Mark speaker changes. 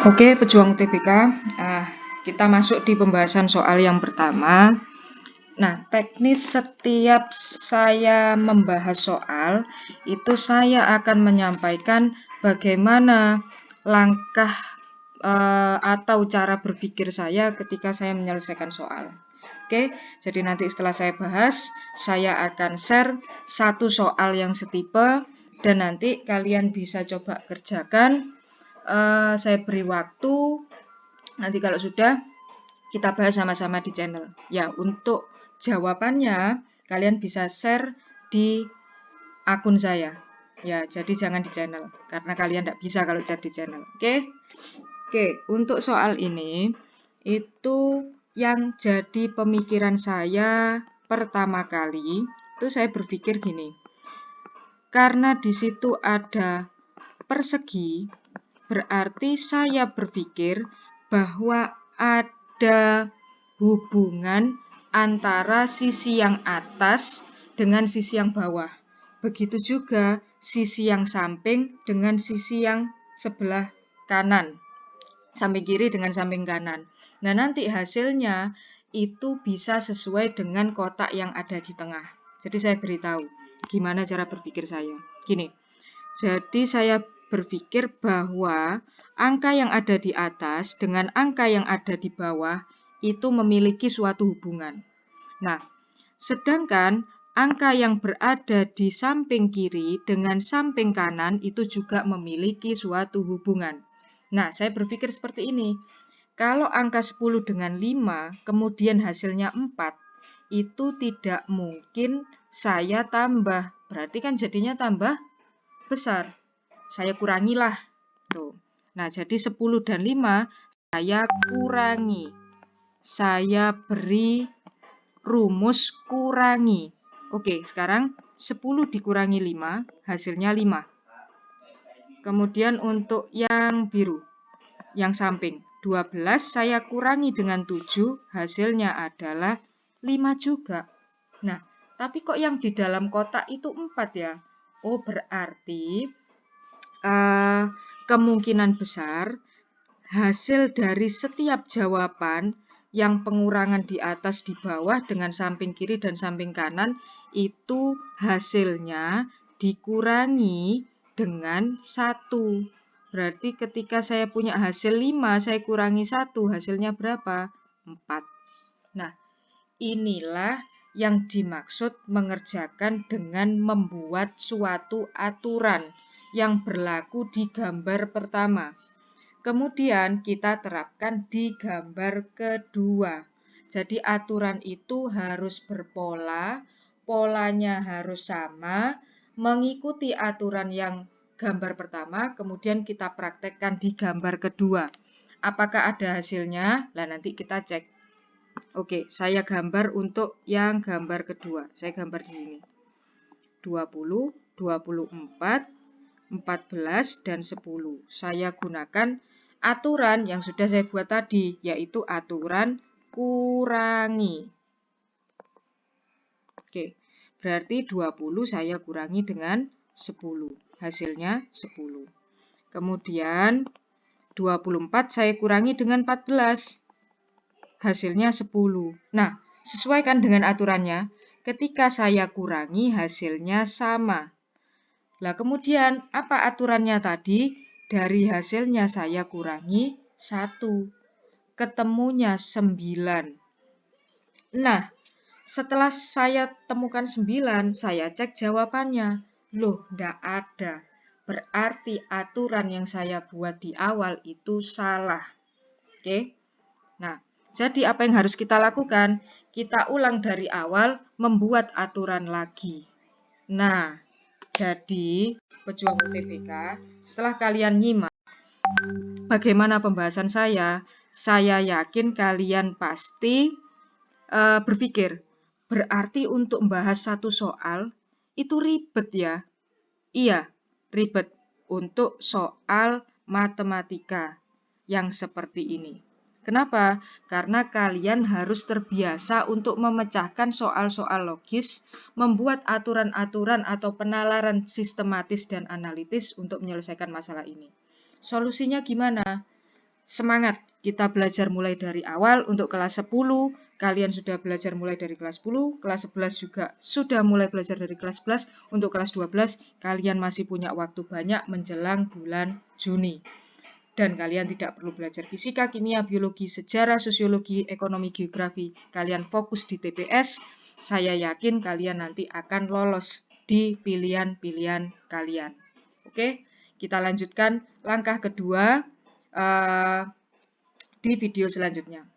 Speaker 1: Oke, pejuang UTBK, kita masuk di pembahasan soal yang pertama. Nah, teknis setiap saya membahas soal, itu saya akan menyampaikan bagaimana langkah atau cara berpikir saya ketika saya menyelesaikan soal. Oke, jadi nanti setelah saya bahas, saya akan share satu soal yang setipe, dan nanti kalian bisa coba kerjakan. Saya beri waktu, nanti kalau sudah kita bahas sama-sama di channel. Ya, untuk jawabannya kalian bisa share di akun saya. Ya, jadi jangan di channel karena kalian tidak bisa kalau chat di channel. Oke, untuk soal ini itu yang jadi pemikiran saya pertama kali itu saya berpikir gini. Karena di situ ada persegi, berarti saya berpikir bahwa ada hubungan antara sisi yang atas dengan sisi yang bawah. Begitu juga sisi yang samping dengan sisi yang sebelah kanan. Samping kiri dengan samping kanan. Nah, nanti hasilnya itu bisa sesuai dengan kotak yang ada di tengah. Jadi saya beritahu gimana cara berpikir saya. Gini, jadi saya berpikir bahwa angka yang ada di atas dengan angka yang ada di bawah itu memiliki suatu hubungan. Nah, sedangkan angka yang berada di samping kiri dengan samping kanan itu juga memiliki suatu hubungan. Nah, saya berpikir seperti ini. Kalau angka 10 dengan 5, kemudian hasilnya 4, itu tidak mungkin saya tambah. Berarti kan jadinya tambah besar. Saya kurangilah. Tuh. Nah, jadi 10 dan 5 saya kurangi. Saya beri rumus kurangi. Oke, sekarang 10 dikurangi 5, hasilnya 5. Kemudian untuk yang biru, yang samping, 12 saya kurangi dengan 7, hasilnya adalah 5 juga. Nah, tapi kok yang di dalam kotak itu 4 ya? Oh, berarti kemungkinan besar hasil dari setiap jawaban yang pengurangan di atas di bawah dengan samping kiri dan samping kanan itu hasilnya dikurangi dengan 1. Berarti ketika saya punya hasil 5, saya kurangi 1, hasilnya berapa? 4. Nah, inilah yang dimaksud mengerjakan dengan membuat suatu aturan yang berlaku di gambar pertama. Kemudian kita terapkan di gambar kedua. Jadi aturan itu harus berpola, polanya harus sama, mengikuti aturan yang gambar pertama, kemudian kita praktekkan di gambar kedua. Apakah ada hasilnya? Nah, nanti kita cek. Oke, saya gambar untuk yang gambar kedua. Saya gambar di sini. 20, 24, 14, dan 10. Saya gunakan aturan yang sudah saya buat tadi, yaitu aturan kurangi. Oke, berarti 20 saya kurangi dengan 10. Hasilnya 10. Kemudian 24 saya kurangi dengan 14. Hasilnya 10. Nah, sesuaikan dengan aturannya. Ketika saya kurangi, hasilnya sama. Lah, kemudian apa aturannya tadi? Dari hasilnya saya kurangi 1. Ketemunya 9. Nah, setelah saya temukan 9, saya cek jawabannya. Loh, ndak ada. Berarti aturan yang saya buat di awal itu salah. Oke? Nah, jadi apa yang harus kita lakukan? Kita ulang dari awal, membuat aturan lagi. Nah, jadi pejuang UTBK, setelah kalian nyimak bagaimana pembahasan saya yakin kalian pasti berpikir, berarti untuk membahas satu soal itu ribet ya? Iya, ribet untuk soal matematika yang seperti ini. Kenapa? Karena kalian harus terbiasa untuk memecahkan soal-soal logis, membuat aturan-aturan atau penalaran sistematis dan analitis untuk menyelesaikan masalah ini. Solusinya gimana? semangat. Kita belajar mulai dari awal untuk kelas 10. Kalian sudah belajar mulai dari kelas 10. Kelas 11 juga sudah mulai belajar dari kelas 11. Untuk kelas 12, kalian masih punya waktu banyak menjelang bulan Juni. Dan kalian tidak perlu belajar fisika, kimia, biologi, sejarah, sosiologi, ekonomi, geografi. Kalian fokus di TPS. Saya yakin kalian nanti akan lolos di pilihan-pilihan kalian. Oke, kita lanjutkan langkah kedua di video selanjutnya.